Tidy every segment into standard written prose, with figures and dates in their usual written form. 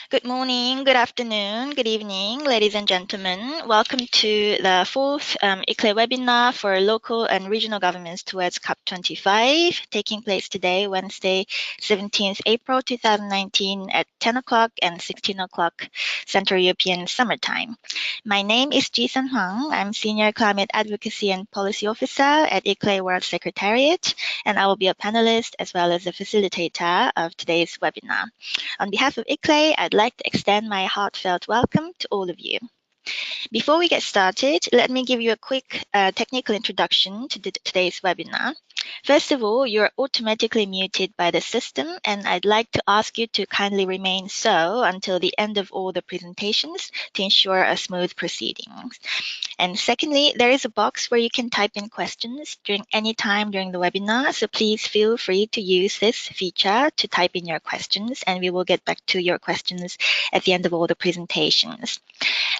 Good morning, good afternoon, good evening, ladies and gentlemen. Welcome to the fourth ICLEI webinar for local and regional governments towards COP25, taking place today, Wednesday, 17th April 2019 at 10 o'clock and 16 o'clock Central European Summer Time. My name is Ji-Sun Huang. I'm Senior Climate Advocacy and Policy Officer at ICLEI World Secretariat, and I will be a panelist as well as a facilitator of today's webinar. On behalf of ICLEI, I'd like to extend my heartfelt welcome to all of you. Before we get started, let me give you a quick technical introduction to today's webinar. First of all, you're automatically muted by the system, and I'd like to ask you to kindly remain so until the end of all the presentations to ensure a smooth proceedings. And secondly, there is a box where you can type in questions during any time during the webinar, so please feel free to use this feature to type in your questions, and we will get back to your questions at the end of all the presentations.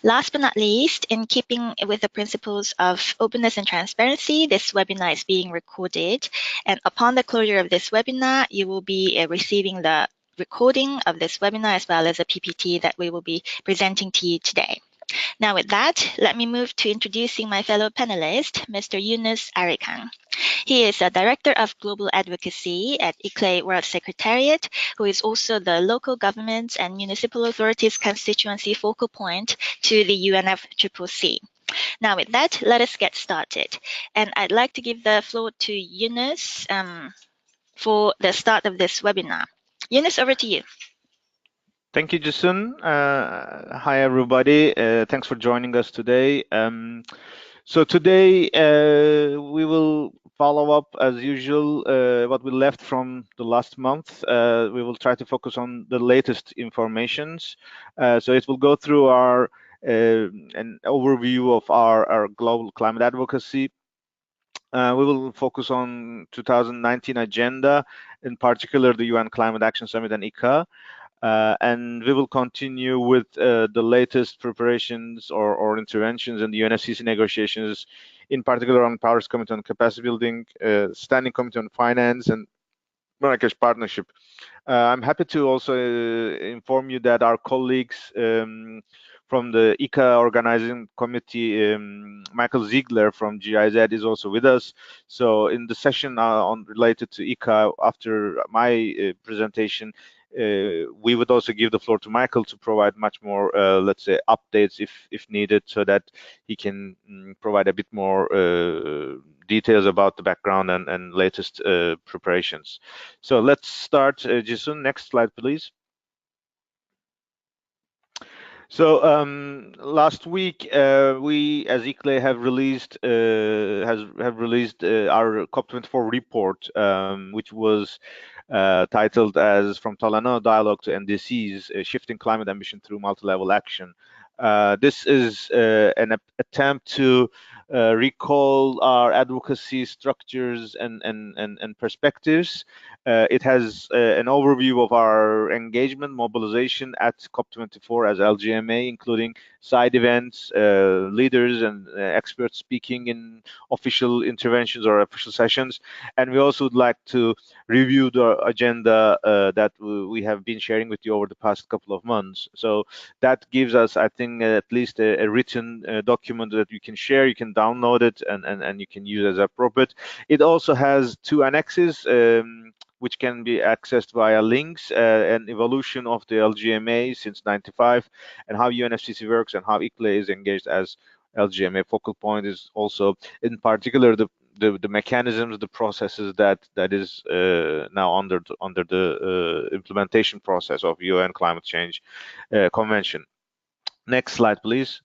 Last but not least, in keeping with the principles of openness and transparency, this webinar is being recorded, and upon the closure of this webinar, you will be receiving the recording of this webinar as well as a PPT that we will be presenting to you today. Now with that, let me move to introducing my fellow panelist, Mr. Yunus Arikan. He is a Director of Global Advocacy at ICLEI World Secretariat, who is also the local governments and municipal authorities constituency focal point to the UNFCCC. Now with that, let us get started. And I'd like to give the floor to Yunus for the start of this webinar. Yunus, over to you. Thank you, Jason. Hi, everybody. Thanks for joining us today. So today we will follow up as usual what we left from the last month. We will try to focus on the latest informations. So it will go through our an overview of our global climate advocacy. We will focus on 2019 agenda, in particular the UN Climate Action Summit and ICA. And we will continue with the latest preparations or interventions in the UNFCCC negotiations, in particular on Paris Committee on Capacity Building, Standing Committee on Finance, and Marrakesh Partnership. I'm happy to also inform you that our colleagues from the ICA organizing committee, Michael Ziegler from GIZ is also with us. So in the session on related to ICA, after my presentation, we would also give the floor to Michael to provide much more, let's say, updates if needed, so that he can provide a bit more details about the background and latest preparations. So let's start, Jason. Next slide, please. So last week we, as ICLEI, have released our COP24 report, which was titled as "From Talanoa Dialogue to NDCs: Shifting Climate Ambition Through Multi-Level Action." This is an attempt to recall our advocacy structures and perspectives. It has an overview of our engagement mobilization at COP24 as LGMA, including side events, leaders and experts speaking in official interventions or official sessions. And we also would like to review the agenda that we have been sharing with you over the past couple of months. So that gives us, I think, at least a written document that you can share. You can download it and you can use as appropriate. It also has two annexes, which can be accessed via links, an evolution of the LGMA since '95, and how UNFCCC works and how ICLEI is engaged as LGMA focal point is also, in particular, the mechanisms, the processes that is now under the implementation process of UN Climate Change Convention. Next slide, please.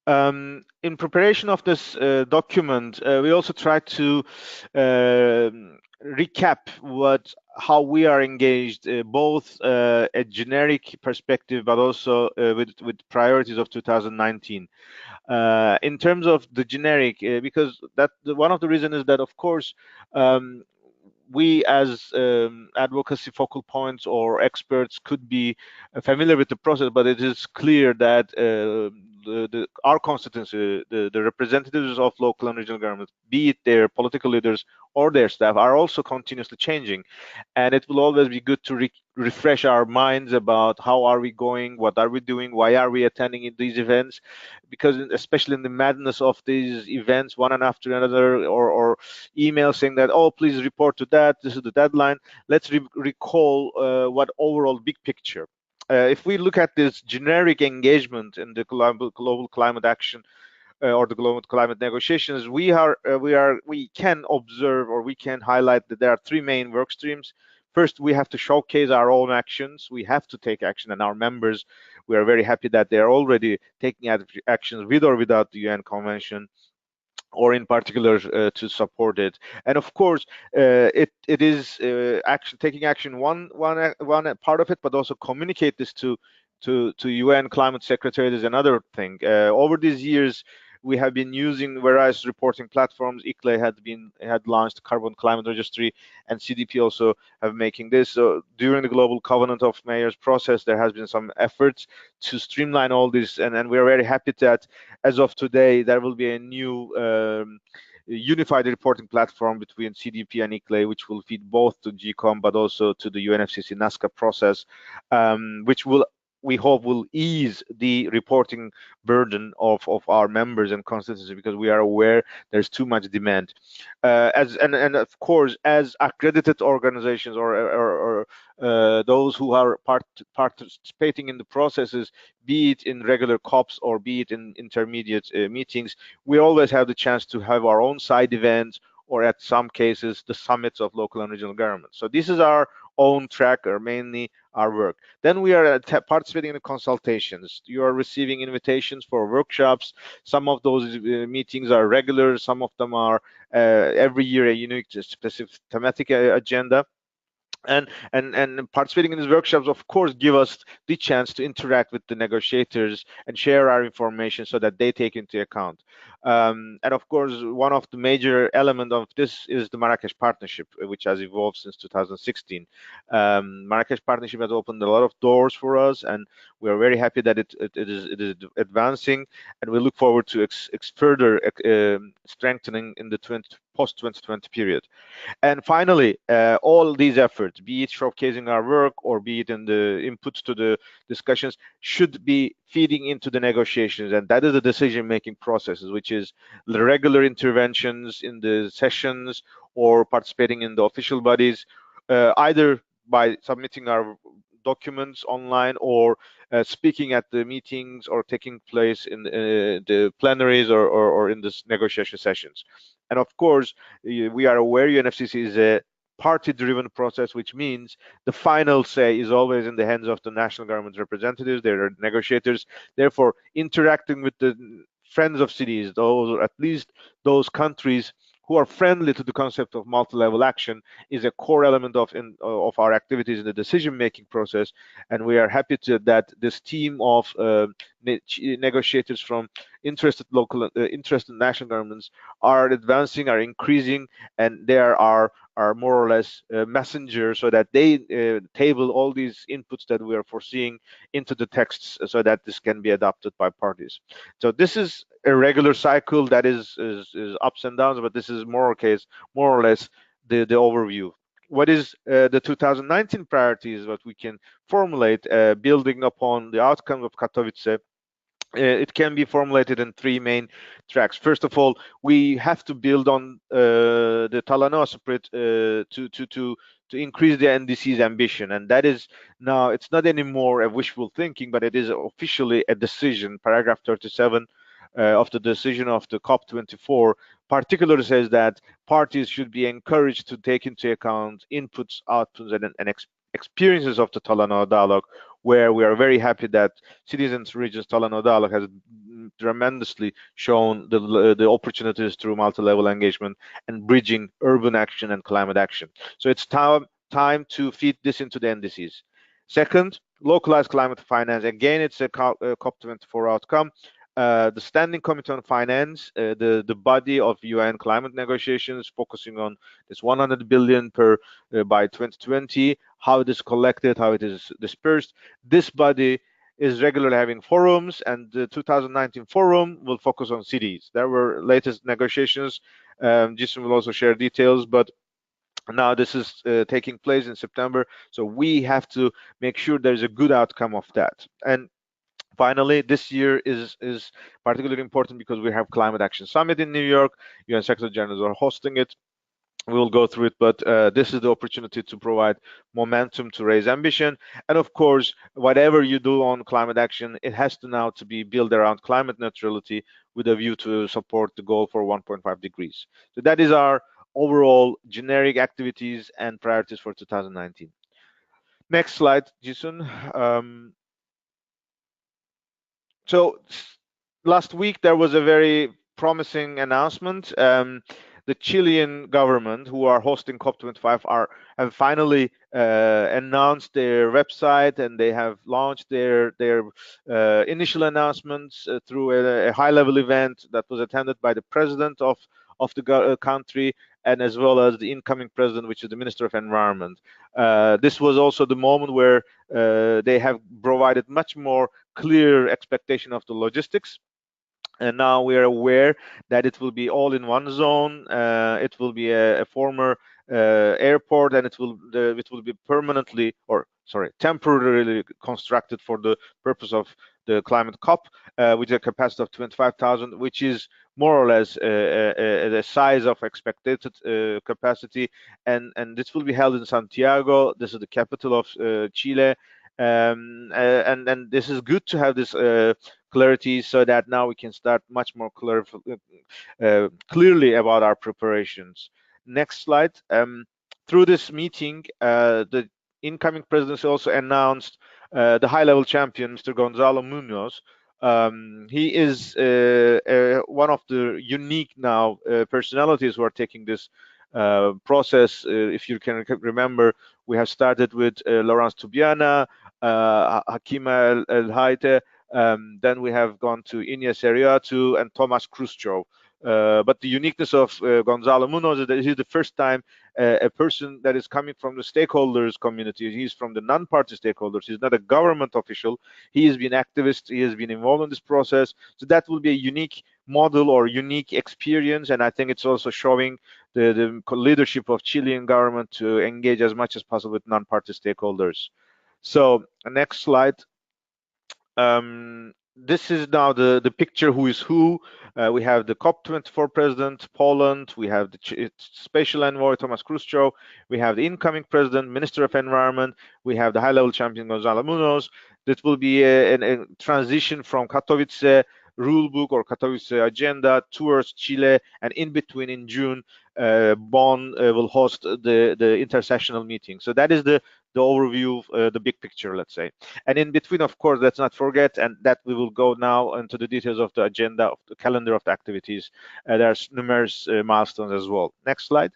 In preparation of this document, we also tried to recap how we are engaged, both a generic perspective, but also with priorities of 2019. In terms of the generic, because one of the reasons is that, of course, we as advocacy focal points or experts could be familiar with the process, but it is clear that our constituency, the representatives of local and regional governments, be it their political leaders or their staff, are also continuously changing. And it will always be good to refresh our minds about how are we going, what are we doing, why are we attending these events, because especially in the madness of these events, one and after another, or email saying that, oh, please report to that, this is the deadline. Let's recall what overall big picture. If we look at this generic engagement in the global climate action or the global climate negotiations, we can observe, or we can highlight, that there are three main work streams. First, we have to showcase our own actions. We have to take action, and our members, we are very happy that they are already taking actions with or without the UN Convention, or in particular to support it. And of course, it is taking action one part of it, but also communicate this to UN climate secretary is another thing. Over these years, we have been using various reporting platforms. ICLEI had launched carbon climate registry, and CDP also have making this. So during the global covenant of mayors process, there has been some efforts to streamline all this, and we are very happy that as of today there will be a new unified reporting platform between CDP and ICLEI, which will feed both to GCOM but also to the UNFCCC NASCA process, which we hope will ease the reporting burden of our members and constituencies, because we are aware there's too much demand. And of course, as accredited organizations, or those who are participating in the processes, be it in regular COPs or be it in intermediate meetings, we always have the chance to have our own side events, or at some cases the summits of local and regional governments. So this is our own track, or mainly our work. Then we are participating in the consultations. You are receiving invitations for workshops. Some of those meetings are regular, some of them are every year a unique specific thematic agenda. And participating in these workshops, of course, give us the chance to interact with the negotiators and share our information so that they take into account. And of course, one of the major elements of this is the Marrakesh Partnership, which has evolved since 2016. Marrakesh Partnership has opened a lot of doors for us, and we are very happy that it is advancing, and we look forward to further strengthening in the post-2020 period. And finally, all these efforts, be it showcasing our work or be it in the inputs to the discussions, should be feeding into the negotiations, and that is the decision-making processes, which is the regular interventions in the sessions or participating in the official bodies, either by submitting our documents online, or speaking at the meetings, or taking place in the plenaries, or in the negotiation sessions. And of course, we are aware UNFCCC is a party-driven process, which means the final say is always in the hands of the national government representatives. They are negotiators. Therefore, interacting with the friends of cities, those, or at least those countries who are friendly to the concept of multi-level action, is a core element of our activities in the decision-making process. And we are happy that this team of negotiators from interested national governments are advancing, are increasing, and they are more or less messengers, so that they table all these inputs that we are foreseeing into the texts, so that this can be adopted by parties. So this is a regular cycle that is ups and downs, but this is more or less the overview. What is the 2019 priorities, what we can formulate, building upon the outcome of Katowice? It can be formulated in three main tracks. First of all, we have to build on the Talanoa spirit to increase the NDC's ambition, and that is now, it's not anymore a wishful thinking, but it is officially a decision. Paragraph 37 of the decision of the COP24 particularly says that parties should be encouraged to take into account inputs, outputs, and experiences of the Talanoa dialogue, where we are very happy that Citizens Regions Talanoa dialogue has tremendously shown the opportunities through multi-level engagement and bridging urban action and climate action. So it's time to feed this into the NDCs. Second, localized climate finance. Again, it's a COP24 outcome. The Standing Committee on Finance, the body of UN climate negotiations, focusing on this 100 billion by 2020, how it is collected, how it is dispersed. This body is regularly having forums, and the 2019 forum will focus on cities. There were latest negotiations. Jason will also share details, but now this is taking place in September, so we have to make sure there's a good outcome of that. And finally, this year is particularly important because we have Climate Action Summit in New York. UN Secretary Generals are hosting it. We will go through it, but this is the opportunity to provide momentum, to raise ambition. And of course, whatever you do on climate action, it has to now to be built around climate neutrality with a view to support the goal for 1.5 degrees. So that is our overall generic activities and priorities for 2019. Next slide, Jason. So last week there was a very promising announcement. The Chilean government, who are hosting COP25, have finally announced their website, and they have launched their initial announcements through a high-level event that was attended by the president of the country, and as well as the incoming president, which is the Minister of Environment. This was also the moment where they have provided much more clear expectation of the logistics, and now we are aware that it will be all in one zone. It will be a former airport, and it will be permanently, or sorry, temporarily constructed for the purpose of the climate COP, with a capacity of 25,000, which is more or less the size of expected capacity, and this will be held in Santiago. This is the capital of Chile. And this is good to have this clarity, so that now we can start much more clearly about our preparations. Next slide. Through this meeting, the incoming presidency also announced the high-level champion, Mr. Gonzalo Munoz. He is one of the unique now personalities who are taking this process. If you can remember, we have started with Laurence Tubiana, Hakima El Haite, then we have gone to Ines Eriatu and Thomas Khrushchev. But the uniqueness of Gonzalo Munoz is that he's the first time a person that is coming from the stakeholders community. He's from the non-party stakeholders. He's not a government official. He has been activist. He has been involved in this process. So that will be a unique model or unique experience. And I think it's also showing the leadership of Chilean government to engage as much as possible with non-party stakeholders. So next slide. This is now the picture who is who. We have the COP24 president, Poland. We have the special envoy, Thomas Khrushchev. We have the incoming president, Minister of Environment. We have the high-level champion, Gonzalo Munoz. This will be a transition from Katowice rulebook or Katowice agenda towards Chile, and in between, in June, Bonn will host the intersessional meeting. So that is the overview, the big picture, let's say. And in between, of course, let's not forget, and that we will go now into the details of the agenda, of the calendar of the activities. There's numerous milestones as well. Next slide.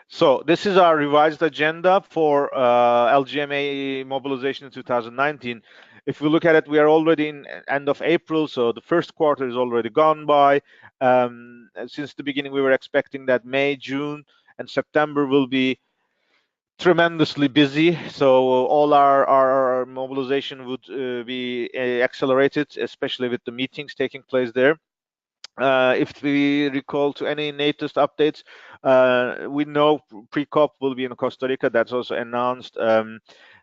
So this is our revised agenda for LGMA mobilization in 2019. If we look at it, we are already in end of April, so the first quarter is already gone by. Since the beginning, we were expecting that May, June, and September will be tremendously busy, so all our mobilization would be accelerated, especially with the meetings taking place there. If we recall to any latest updates, we know pre-COP will be in Costa Rica. That's also announced.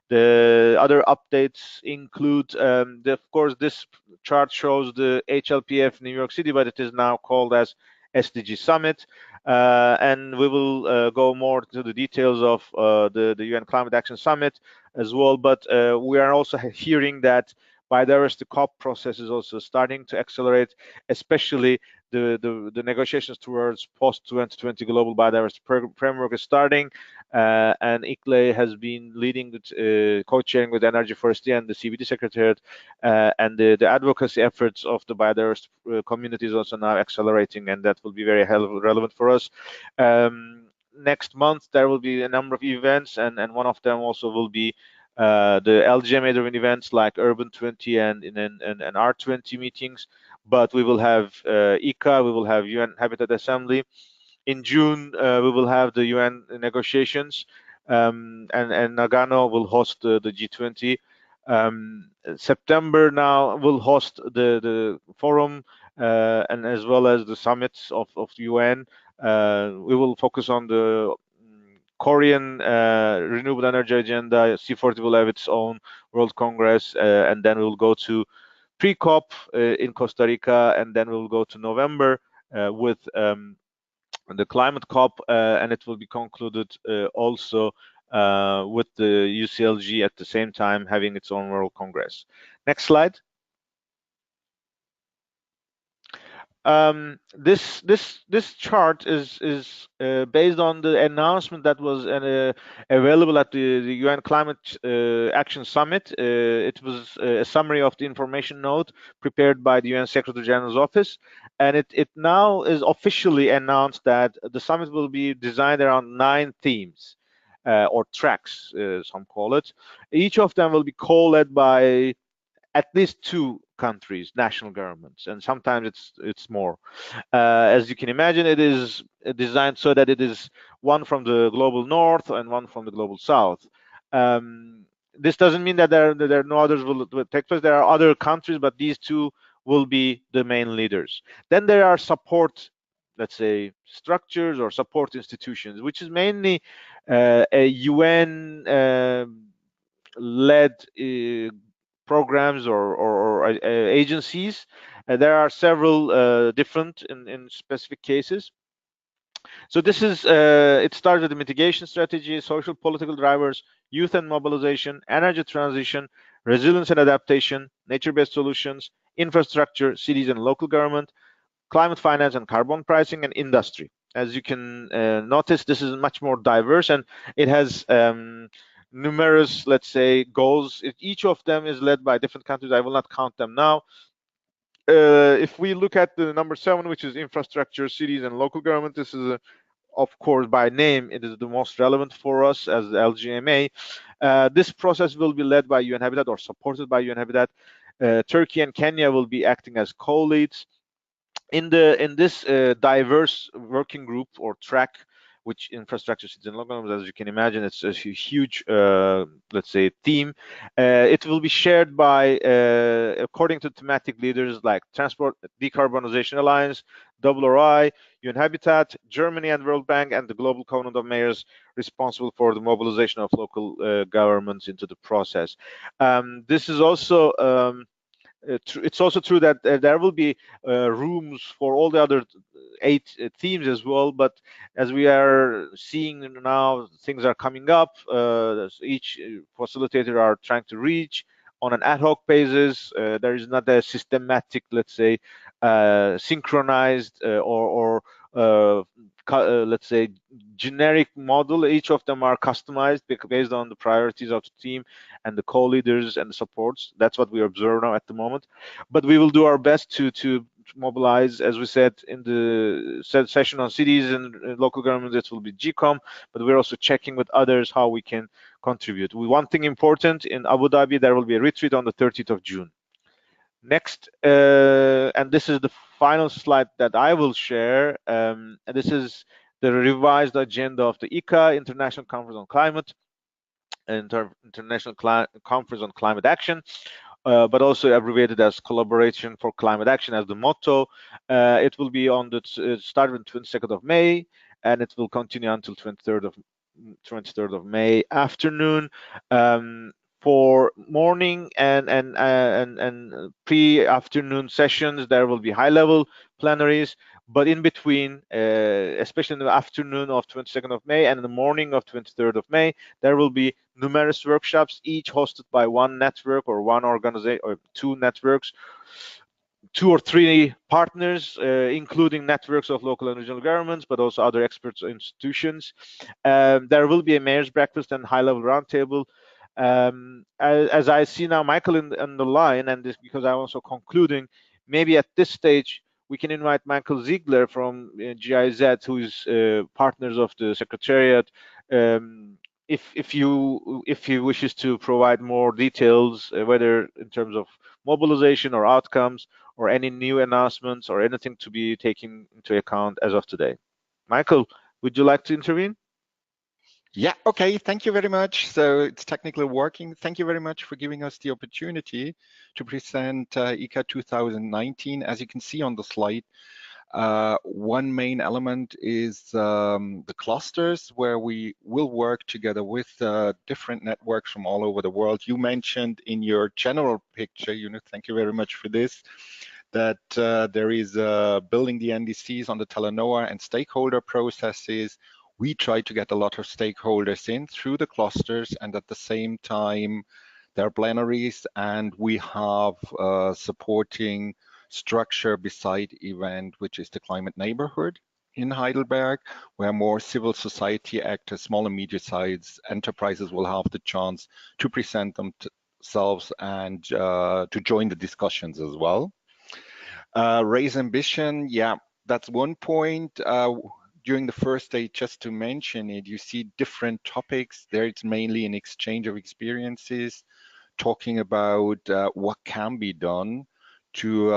The other updates include, of course, this chart shows the HLPF New York City, but it is now called as SDG Summit. And we will go more to the details of the UN Climate Action Summit as well. But we are also hearing that biodiversity COP process is also starting to accelerate, especially the negotiations towards post-2020 global biodiversity framework is starting, and ICLEI has been leading the co-chairing with Energy Forestry and the CBD Secretariat, and the advocacy efforts of the biodiversity community is also now accelerating, and that will be very relevant for us. Next month there will be a number of events, and one of them also will be the LGMA driven events like Urban 20 and R20 meetings. But we will have ICA, we will have UN Habitat Assembly. In June, we will have the UN negotiations. and Nagano will host the G20. September now will host the forum and as well as the summits of UN. We will focus on the Korean renewable energy agenda. C40 will have its own World Congress, and then we'll go to pre-COP in Costa Rica, and then we'll go to November with the climate COP, and it will be concluded also with the UCLG at the same time having its own World Congress. Next slide. This chart is based on the announcement that was available at the UN Climate Action Summit. It was a summary of the information note prepared by the UN Secretary General's office, and it now is officially announced that the summit will be designed around 9 themes or tracks, some call it. Each of them will be co-led by at least 2 countries, national governments, and sometimes it's more. As you can imagine, it is designed so that it is one from the global north and one from the global south. This doesn't mean that there are no others will take place. There are other countries, but these 2 will be the main leaders. Then there are support, let's say, structures or support institutions, which is mainly a UN led programs or agencies. There are several different in specific cases. So this is it starts with the mitigation strategy, social political drivers, youth and mobilization, energy transition, resilience and adaptation, nature-based solutions, infrastructure, cities and local government, climate finance and carbon pricing, and industry. As you can notice, this is much more diverse, and it has numerous, let's say, goals. Each of them is led by different countries. I will not count them now. If we look at the number 7, which is infrastructure, cities, and local government, this is of course, by name, it is the most relevant for us as the LGMA. This process will be led by UN Habitat or supported by UN Habitat. Turkey and Kenya will be acting as co-leads. In this diverse working group or track, which infrastructure sits in local, as you can imagine, it's a huge, let's say, theme. It will be shared by, according to thematic leaders like Transport Decarbonization Alliance, WRI, UN Habitat, Germany and World Bank, and the Global Covenant of Mayors responsible for the mobilization of local governments into the process. This is also it's also true that there will be rooms for all the other 8 themes as well, but as we are seeing now, things are coming up. Each facilitator are trying to reach on an ad hoc basis. There is not a systematic, let's say, synchronized or let's say generic model. Each of them are customized based on the priorities of the team and the co-leaders and the supports. That's what we observe now at the moment. But we will do our best to mobilize, as we said in the session on cities and local governments. It will be GCOM, but we're also checking with others how we can contribute. One thing important, in Abu Dhabi, there will be a retreat on the 30th of June. Next, and this is the final slide that I will share. And this is the revised agenda of the ICA, International Conference on Climate, International Conference on Climate Action, but also abbreviated as Collaboration for Climate Action as the motto. It will be on the start on 22nd of May, and it will continue until 23rd of May afternoon. For morning and pre-afternoon sessions, there will be high-level plenaries. But in between, especially in the afternoon of 22nd of May and in the morning of 23rd of May, there will be numerous workshops, each hosted by one network or one organization or 2 networks, 2 or 3 partners, including networks of local and regional governments, but also other experts or institutions. There will be a mayor's breakfast and high-level roundtable. As I see now Michael in the line, and this because I'm also concluding, maybe at this stage we can invite Michael Ziegler from GIZ, who is partners of the Secretariat, if he wishes to provide more details, whether in terms of mobilization or outcomes or any new announcements or anything to be taken into account as of today. Michael, would you like to intervene? Yeah, okay, thank you very much. So it's technically working. Thank you very much for giving us the opportunity to present ICA 2019. As you can see on the slide, one main element is the clusters, where we will work together with different networks from all over the world. You mentioned in your general picture, thank you very much for this, that there is building the NDCs on the Talanoa and stakeholder processes. We try to get a lot of stakeholders in through the clusters, and at the same time, there are plenaries, and we have supporting structure beside event, which is the climate neighborhood in Heidelberg, where more civil society actors, small and medium-sized enterprises will have the chance to present themselves and to join the discussions as well. Raise ambition, yeah, that's one point. During the first day, just to mention it, you see different topics. There it's mainly an exchange of experiences, talking about what can be done to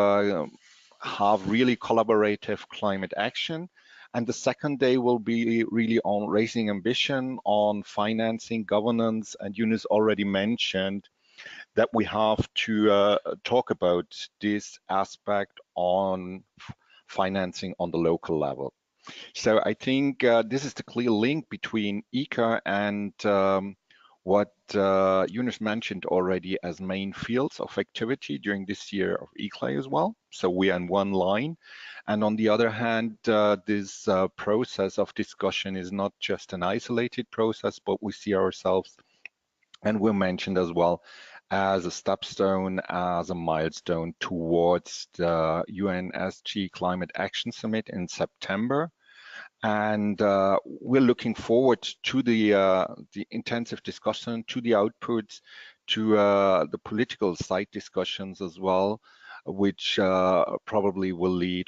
have really collaborative climate action. And the second day will be really on raising ambition, on financing, governance, and Yunus already mentioned that we have to talk about this aspect on financing on the local level. So I think this is the clear link between ICA and what Yunus mentioned already as main fields of activity during this year of ICLEI as well. So we are in one line. And on the other hand, this process of discussion is not just an isolated process, but we see ourselves, and we mentioned as well, as a stepstone, as a milestone towards the UNSG Climate Action Summit in September. And we're looking forward to the intensive discussion, to the outputs, to the political side discussions as well, which probably will lead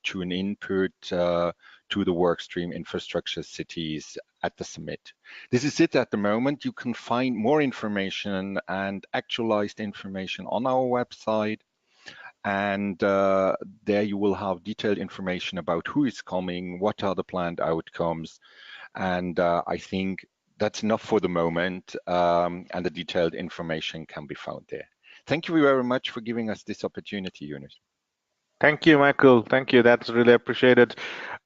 to an input to the workstream infrastructure cities at the summit. This is it at the moment. You can find more information and actualized information on our website. And there you will have detailed information about who is coming, what are the planned outcomes. And I think that's enough for the moment, and the detailed information can be found there. Thank you very much for giving us this opportunity, Yunus. Thank you, Michael. Thank you. That's really appreciated.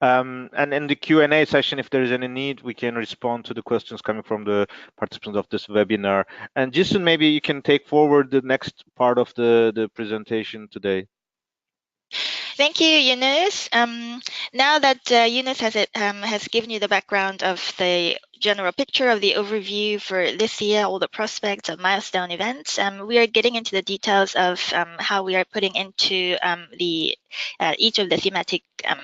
And in the Q&A session, if there is any need, we can respond to the questions coming from the participants of this webinar. And Jason, maybe you can take forward the next part of the presentation today. Thank you, Yunus. Now that Yunus has given you the background of the general picture of the overview for this year, all the prospects of milestone events, we are getting into the details of how we are putting into each of the thematic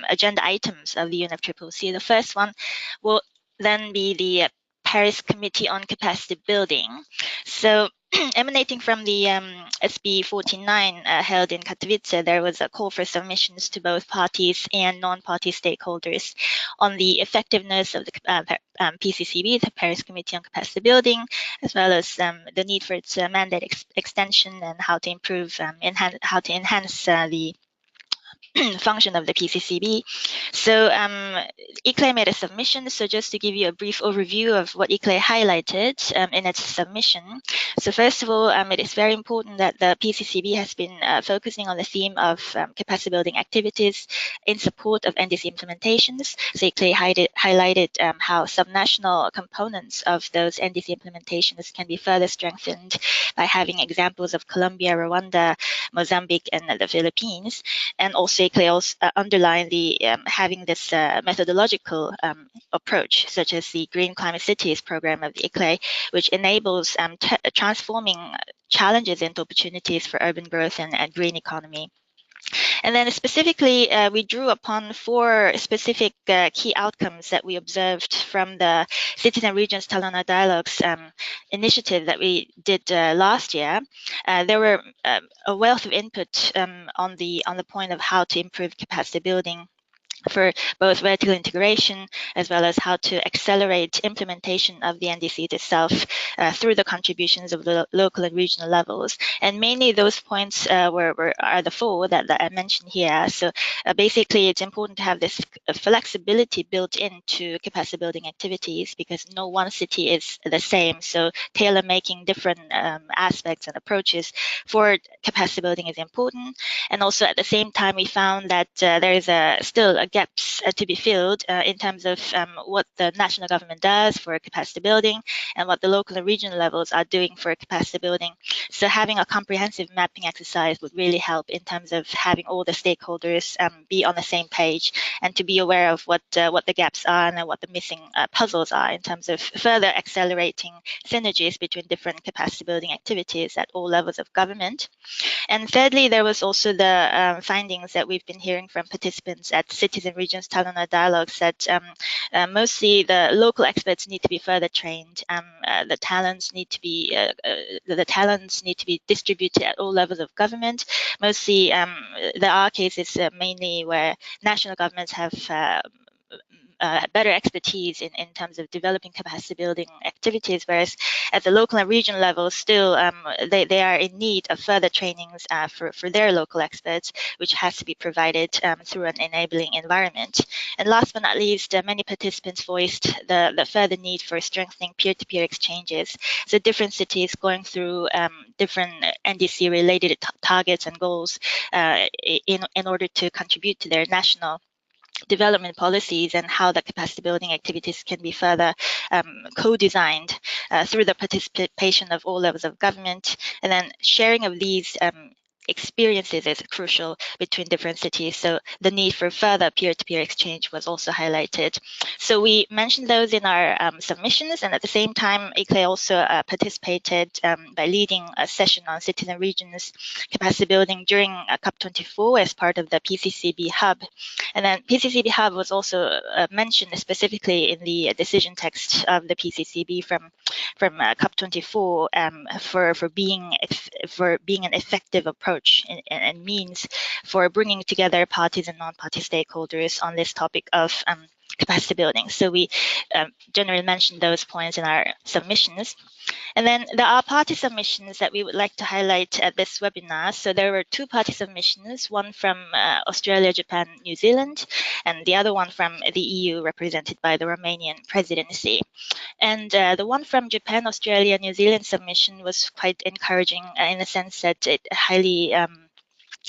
agenda items of the UNFCCC. The first one will then be the Paris Committee on Capacity Building. So emanating from the SB 49 held in Katowice, there was a call for submissions to both parties and non-party stakeholders on the effectiveness of the PCCB, the Paris Committee on Capacity Building, as well as the need for its mandate extension and how to improve, how to enhance the function of the PCCB. So ICLEI made a submission. So just to give you a brief overview of what ICLEI highlighted in its submission. So first of all, it is very important that the PCCB has been focusing on the theme of capacity building activities in support of NDC implementations. So ICLEI highlighted how subnational components of those NDC implementations can be further strengthened by having examples of Colombia, Rwanda, Mozambique, and the Philippines. And also ICLEI underline the having this methodological approach, such as the Green Climate Cities program of the ICLEI, which enables transforming challenges into opportunities for urban growth and green economy. And then specifically, we drew upon 4 specific key outcomes that we observed from the Cities and Regions Talana Dialogues initiative that we did last year. There were a wealth of input on the point of how to improve capacity building. for both vertical integration as well as how to accelerate implementation of the NDCs itself through the contributions of the local and regional levels. And mainly those points are the four that I mentioned here. So basically, it's important to have this flexibility built into capacity building activities because no one city is the same. So tailor making different aspects and approaches for capacity building is important. And also at the same time, we found that there is still gaps to be filled in terms of what the national government does for capacity building and what the local and regional levels are doing for capacity building. So having a comprehensive mapping exercise would really help in terms of having all the stakeholders be on the same page and to be aware of what the gaps are and what the missing puzzles are in terms of further accelerating synergies between different capacity building activities at all levels of government. And thirdly, there was also the findings that we've been hearing from participants at Cities and Regions Talent Dialogues that mostly the local experts need to be further trained. The talents need to be distributed at all levels of government. Mostly, there are cases mainly where national governments have better expertise in terms of developing capacity building activities, whereas at the local and regional level, still they are in need of further trainings for their local experts, which has to be provided through an enabling environment. And last but not least, many participants voiced the further need for strengthening peer-to-peer exchanges. So different cities going through different NDC-related targets and goals in order to contribute to their national development policies and how the capacity building activities can be further co-designed through the participation of all levels of government, and then sharing of these experiences is crucial between different cities. So the need for further peer-to-peer exchange was also highlighted. So we mentioned those in our submissions, and at the same time, ICLEI also participated by leading a session on cities and regions capacity building during COP24 as part of the PCCB hub. And then PCCB hub was also mentioned specifically in the decision text of the PCCB from COP24 for being an effective approach and means for bringing together parties and non-party stakeholders on this topic of capacity building. So we generally mentioned those points in our submissions. And then there are party submissions that we would like to highlight at this webinar. So there were two party submissions, one from Australia, Japan, New Zealand, and the other one from the EU represented by the Romanian presidency. And the one from Japan, Australia, New Zealand submission was quite encouraging in the sense that it highly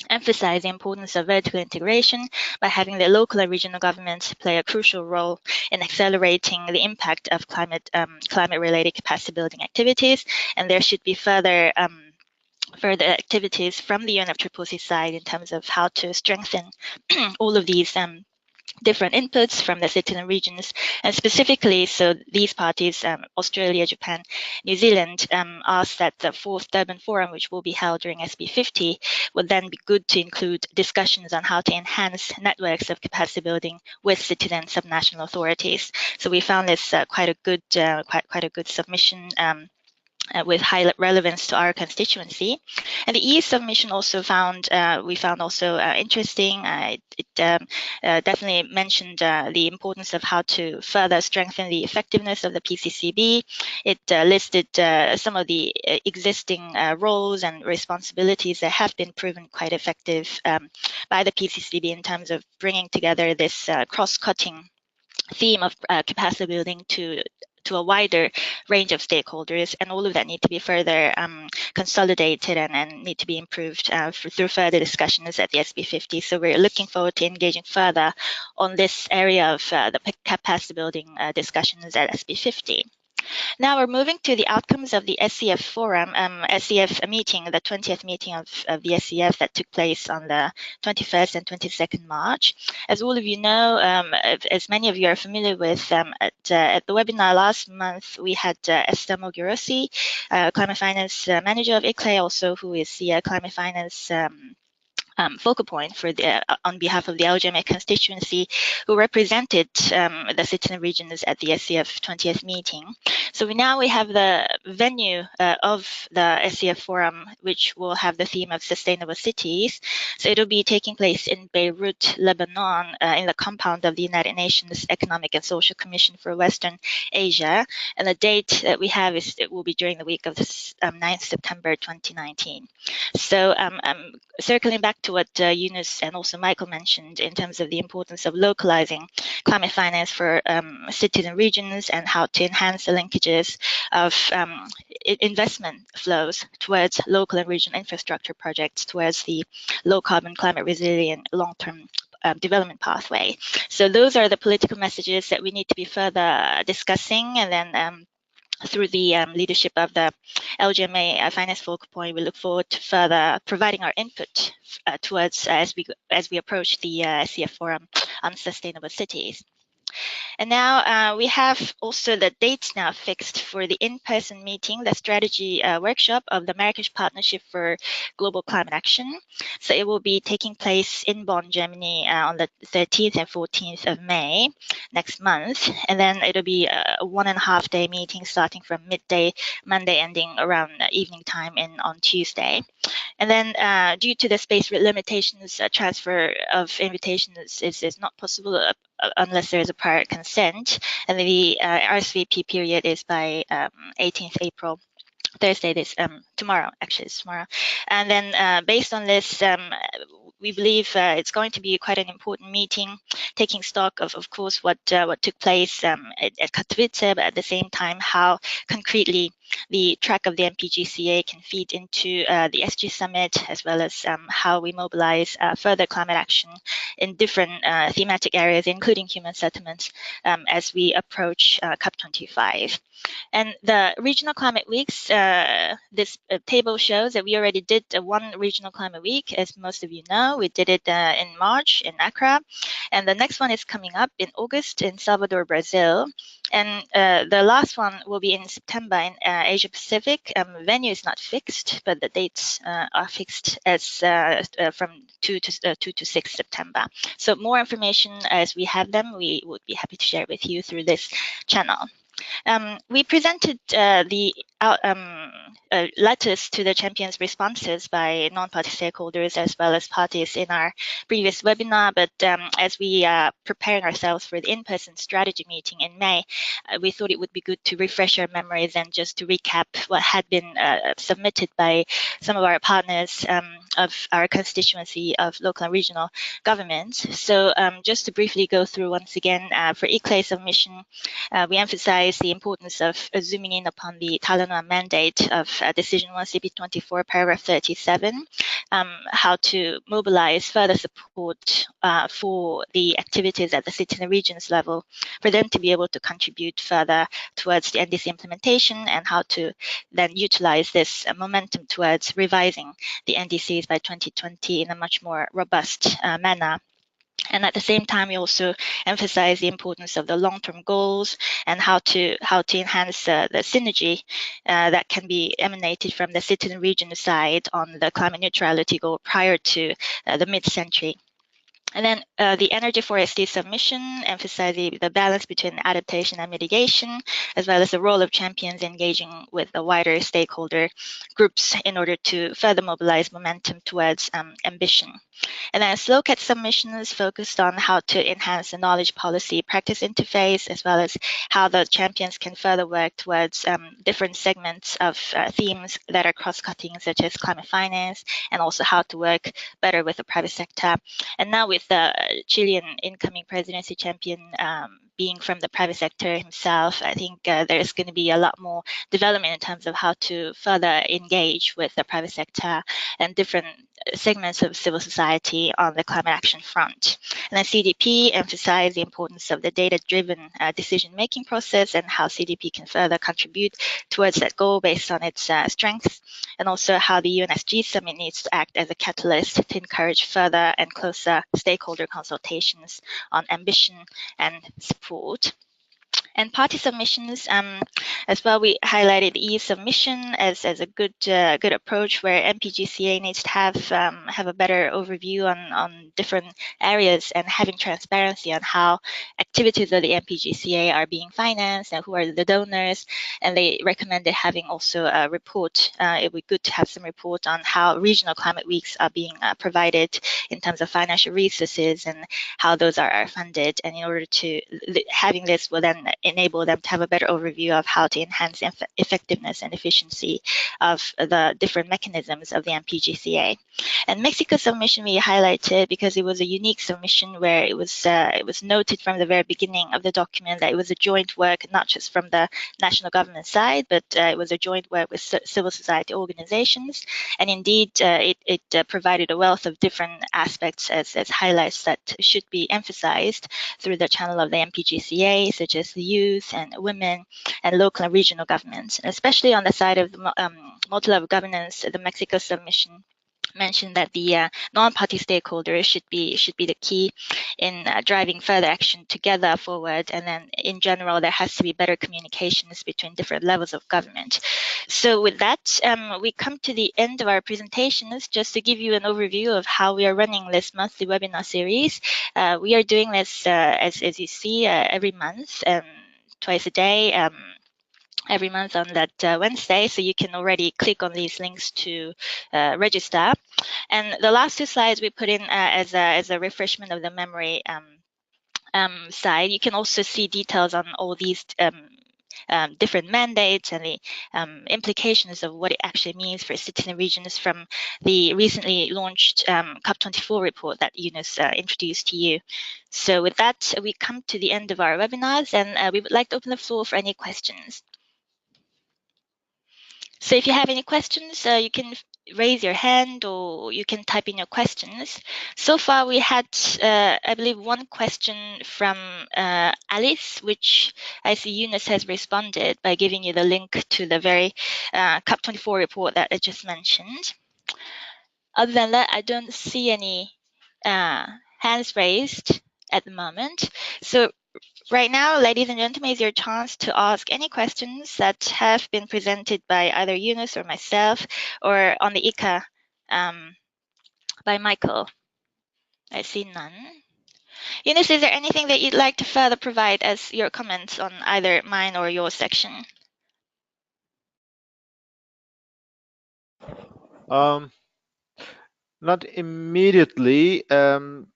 emphasize the importance of vertical integration by having the local and regional governments play a crucial role in accelerating the impact of climate-related capacity building activities, and there should be further activities from the UNFCCC side in terms of how to strengthen all of these different inputs from the cities and regions, and specifically, so these parties, Australia, Japan, New Zealand, asked that the fourth Durban Forum, which will be held during SB50, would then be good to include discussions on how to enhance networks of capacity building with cities and subnational authorities. So we found this quite a good submission. With high relevance to our constituency, and the EU submission also we found also interesting. It definitely mentioned the importance of how to further strengthen the effectiveness of the PCCB. It listed some of the existing roles and responsibilities that have been proven quite effective by the PCCB in terms of bringing together this cross-cutting theme of capacity building to a wider range of stakeholders, and all of that need to be further consolidated and need to be improved through further discussions at the SB50. So we're looking forward to engaging further on this area of the capacity building discussions at SB50. Now we're moving to the outcomes of the SCF forum, SCF meeting, the 20th meeting of the SCF that took place on the 21st and 22nd March. As all of you know, as many of you are familiar with, at the webinar last month, we had Esther Mogherosi, Climate Finance Manager of ICLEI, also who is the Climate Finance focal point for on behalf of the LGMA constituency, who represented the citizen regions at the SCF 20th meeting. So we have the venue of the SCF forum, which will have the theme of sustainable cities. So it'll be taking place in Beirut, Lebanon, in the compound of the United Nations Economic and Social Commission for Western Asia. And the date that we have is it will be during the week of the 9th September 2019. So circling back to what Yunus and also Michael mentioned in terms of the importance of localizing climate finance for cities and regions, and how to enhance the linkages of investment flows towards local and regional infrastructure projects towards the low carbon, climate resilient, long-term development pathway. So those are the political messages that we need to be further discussing, and then through the leadership of the LGMA Finance Focal Point, we look forward to further providing our input towards as we approach the SCF Forum on Sustainable Cities. And now we have also the dates now fixed for the in-person meeting, the strategy workshop of the Marrakesh Partnership for Global Climate Action. So it will be taking place in Bonn, Germany on the 13th and 14th of May next month. And then it'll be a 1.5 day meeting starting from midday Monday, ending around evening time on Tuesday. And then due to the space limitations, transfer of invitations is not possible unless there is a prior consent. And the RSVP period is by 18th April. Thursday, tomorrow, actually it's tomorrow. And then based on this, we believe it's going to be quite an important meeting, taking stock of course, what took place at Katowice, but at the same time, how concretely the track of the MPGCA can feed into the SG Summit, as well as how we mobilize further climate action in different thematic areas, including human settlements, as we approach COP25. And the regional climate weeks, this table shows that we already did one regional climate week, as most of you know. We did it in March in Accra, and the next one is coming up in August in Salvador, Brazil. And the last one will be in September in Asia Pacific. Venue is not fixed, but the dates are fixed as from 2 to 6 September. So more information as we have them, we would be happy to share with you through this channel. We presented the letters to the champions' responses by non-party stakeholders as well as parties in our previous webinar, but as we are preparing ourselves for the in-person strategy meeting in May, we thought it would be good to refresh our memories and just to recap what had been submitted by some of our partners of our constituency of local and regional governments. So just to briefly go through once again, for ICLEI submission, we emphasize the importance of zooming in upon the Talanoa mandate of Decision 1 CP24, paragraph 37, how to mobilize further support for the activities at the cities and regions level, for them to be able to contribute further towards the NDC implementation, and how to then utilize this momentum towards revising the NDCs by 2020 in a much more robust manner. And at the same time, we also emphasize the importance of the long-term goals and how to enhance the synergy that can be emanated from the citizen region side on the climate neutrality goal prior to the mid-century. And then the energy for SD submission, emphasizing the balance between adaptation and mitigation, as well as the role of champions engaging with the wider stakeholder groups in order to further mobilize momentum towards ambition. And then SLOCAT submissions focused on how to enhance the knowledge policy practice interface, as well as how the champions can further work towards different segments of themes that are cross-cutting, such as climate finance, and also how to work better with the private sector. And now with the Chilean incoming presidency champion being from the private sector himself, I think there's going to be a lot more development in terms of how to further engage with the private sector and different segments of civil society on the climate action front. And then CDP emphasized the importance of the data-driven decision-making process and how CDP can further contribute towards that goal based on its strengths, and also how the UNSG Summit needs to act as a catalyst to encourage further and closer stakeholder consultations on ambition and support. And party submissions, as well, we highlighted e-submission as a good approach where MPGCA needs to have a better overview on different areas and having transparency on how activities of the MPGCA are being financed and who are the donors. And they recommended having also a report. It would be good to have some report on how regional climate weeks are being provided in terms of financial resources and how those are funded. And in order to having this will then enable them to have a better overview of how to enhance the effectiveness and efficiency of the different mechanisms of the MPGCA. And Mexico's submission we highlighted because it was a unique submission where it was noted from the very beginning of the document that it was a joint work, not just from the national government side, but it was a joint work with civil society organizations. And indeed, it provided a wealth of different aspects as highlights that should be emphasized through the channel of the MPGCA, such as the youth and women and local and regional governments. And especially on the side of the multi-level governance, the Mexico submission mentioned that the non-party stakeholders should be the key in driving further action together forward. And then in general, there has to be better communications between different levels of government. So with that, we come to the end of our presentations. Just to give you an overview of how we are running this monthly webinar series. We are doing this, as you see, every month, twice a day, every month on that Wednesday. So you can already click on these links to register. And the last two slides we put in as a refreshment of the memory side. You can also see details on all these different mandates and the implications of what it actually means for cities and regions from the recently launched COP24 report that Yunus introduced to you. So with that, we come to the end of our webinars, and we would like to open the floor for any questions. So if you have any questions, you can raise your hand or you can type in your questions. So far, we had, I believe, one question from Alice, which I see Yunus has responded by giving you the link to the very COP24 report that I just mentioned. Other than that, I don't see any hands raised at the moment. So right now, ladies and gentlemen, is your chance to ask any questions that have been presented by either Yunus or myself, or on the ICA by Michael. I see none. Yunus, is there anything that you'd like to further provide as your comments on either mine or your section? Not immediately.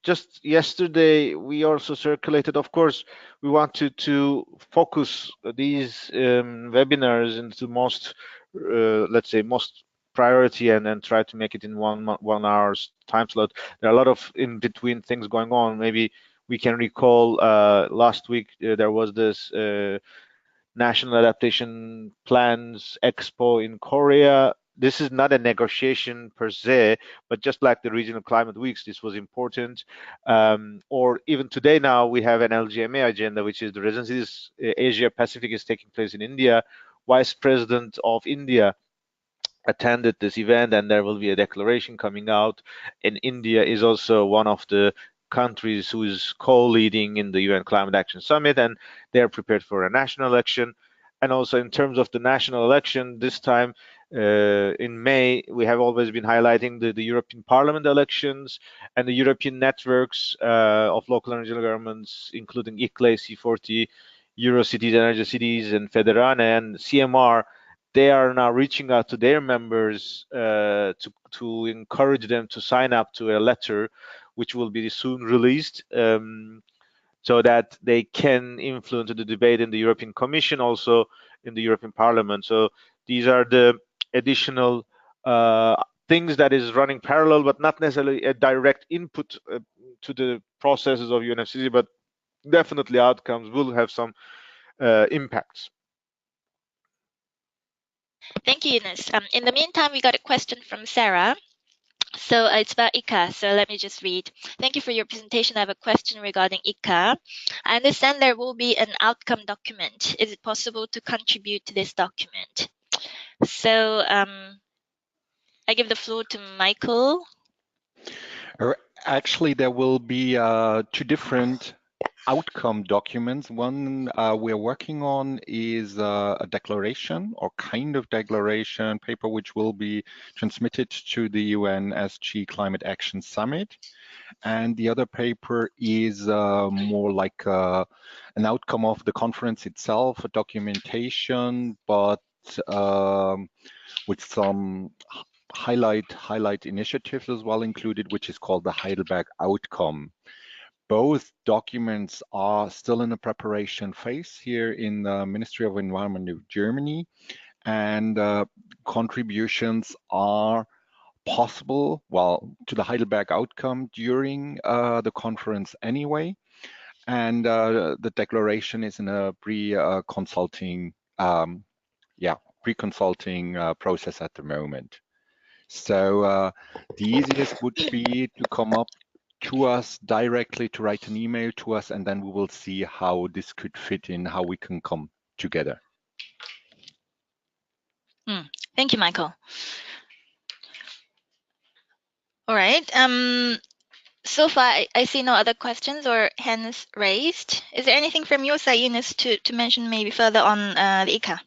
Just yesterday, we also circulated. Of course, we wanted to focus these webinars into most, let's say, most priority, and then try to make it in 1 hour's time slot. There are a lot of in between things going on. Maybe we can recall last week there was this National Adaptation Plans Expo in Korea. This is not a negotiation per se, but just like the regional climate weeks, this was important. Or even today now, we have an LGMA agenda, which is the residencies Asia Pacific is taking place in India. Vice President of India attended this event, and there will be a declaration coming out. And India is also one of the countries who is co-leading in the UN Climate Action Summit, and they are prepared for a national election. And also in terms of the national election, this time in May, we have always been highlighting the European Parliament elections and the European networks of local and regional governments, including ICLEI, C40, Eurocities, Energy Cities, and Federane and CMR. They are now reaching out to their members to encourage them to sign up to a letter, which will be soon released, so that they can influence the debate in the European Commission, also in the European Parliament. So these are the additional things that is running parallel, but not necessarily a direct input to the processes of UNFCCC, but definitely outcomes will have some impacts. Thank you, Yunus. In the meantime, we got a question from Sarah. So it's about ICA. So let me just read. Thank you for your presentation. I have a question regarding ICA. I understand there will be an outcome document. Is it possible to contribute to this document? So I give the floor to Michael. Actually, there will be two different outcome documents. One we're working on is a declaration or kind of declaration paper, which will be transmitted to the UN SG Climate Action Summit. And the other paper is more like an outcome of the conference itself, a documentation, but with some highlight initiatives as well included, which is called the Heidelberg Outcome. Both documents are still in the preparation phase here in the Ministry of Environment of Germany, and contributions are possible, well, to the Heidelberg Outcome during the conference anyway. And the declaration is in a pre-consulting process at the moment. So the easiest would be to come up to us directly, to write an email to us, and then we will see how this could fit in, how we can come together. Thank you, Michael. All right. So far, I see no other questions or hands raised. Is there anything from your side, Eunice, to mention maybe further on the ICA?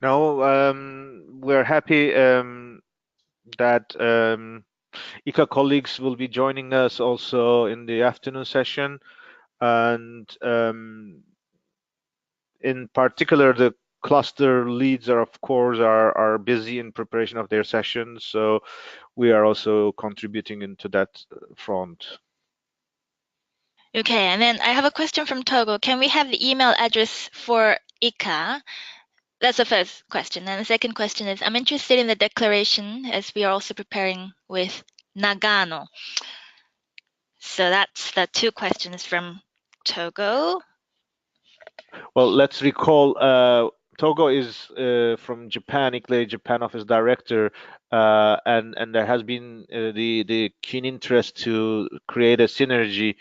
No, we're happy that ICA colleagues will be joining us also in the afternoon session, and in particular, the cluster leads are, of course, are busy in preparation of their sessions, so we are also contributing into that front. Okay, and then I have a question from Togo. Can we have the email address for ICA? That's the first question. And the second question is, I'm interested in the declaration as we are also preparing with Nagano. So that's the two questions from Togo. Well, let's recall Togo is from Japan, ICLEI Japan office director, and there has been the keen interest to create a synergy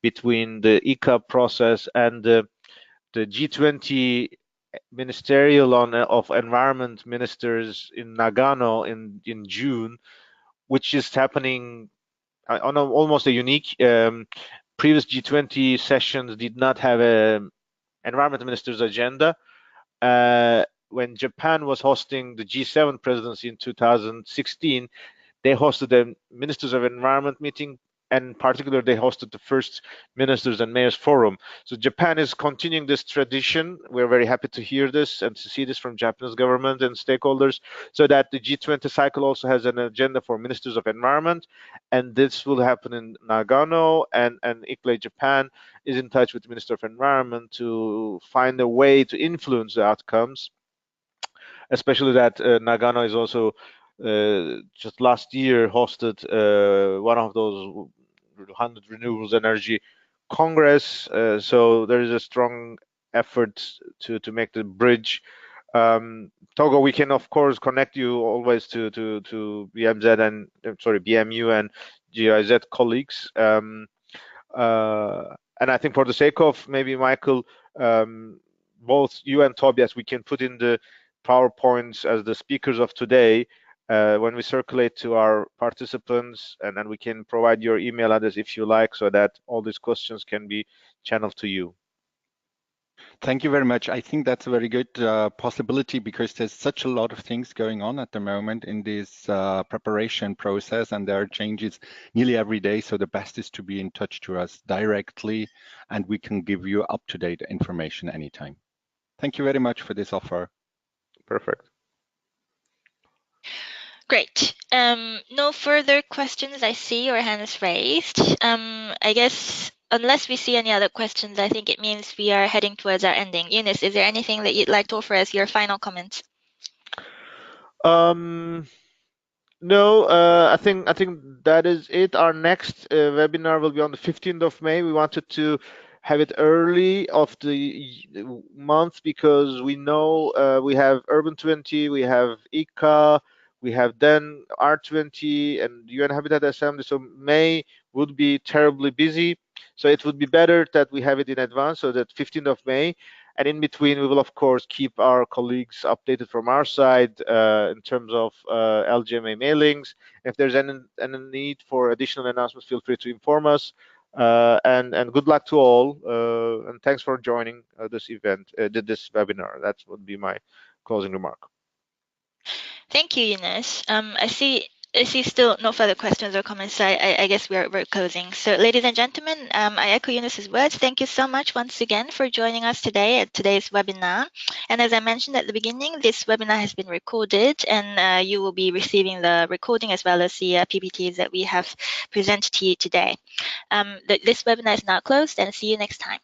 between the ICA process and the G20 ministerial of environment ministers in Nagano in June, which is happening on almost a unique. Previous G20 sessions did not have a environment minister's agenda. When Japan was hosting the G7 presidency in 2016, they hosted a ministers of environment meeting, and in particular, they hosted the first ministers and mayors forum. So Japan is continuing this tradition. We're very happy to hear this and to see this from Japanese government and stakeholders, so that the G20 cycle also has an agenda for ministers of environment, and this will happen in Nagano, and ICLEI Japan is in touch with the Minister of Environment to find a way to influence the outcomes, especially that Nagano is also just last year hosted one of those 100 renewables energy congress. So there is a strong effort to make the bridge. Togo, we can of course connect you always to BMZ and BMU and GIZ colleagues. And I think for the sake of maybe Michael, both you and Tobias, we can put in the PowerPoints as the speakers of today when we circulate to our participants, and then we can provide your email address if you like, so that all these questions can be channeled to you. Thank you very much. I think that's a very good possibility, because there's such a lot of things going on at the moment in this preparation process, and there are changes nearly every day. So the best is to be in touch to us directly, and we can give you up-to-date information anytime. Thank you very much for this offer. Perfect. Great. No further questions I see or hands raised. I guess unless we see any other questions, I think it means we are heading towards our ending. Eunice, is there anything that you'd like to offer as your final comments? No, I think that is it. Our next webinar will be on the 15th of May. We wanted to have it early of the month because we know we have Urban 20, we have ICA, we have then R20 and UN Habitat Assembly. So May would be terribly busy. So it would be better that we have it in advance, so that 15th of May. And in between, we will, of course, keep our colleagues updated from our side in terms of LGMA mailings. If there's any need for additional announcements, feel free to inform us. And good luck to all, and thanks for joining this event, this webinar. That would be my closing remark. Thank you, Yunus. I see still no further questions or comments, so I guess we're closing. So ladies and gentlemen, I echo Yunus's words. Thank you so much once again for joining us today at today's webinar. And as I mentioned at the beginning, this webinar has been recorded, and you will be receiving the recording as well as the PPTs that we have presented to you today. This webinar is now closed, and see you next time.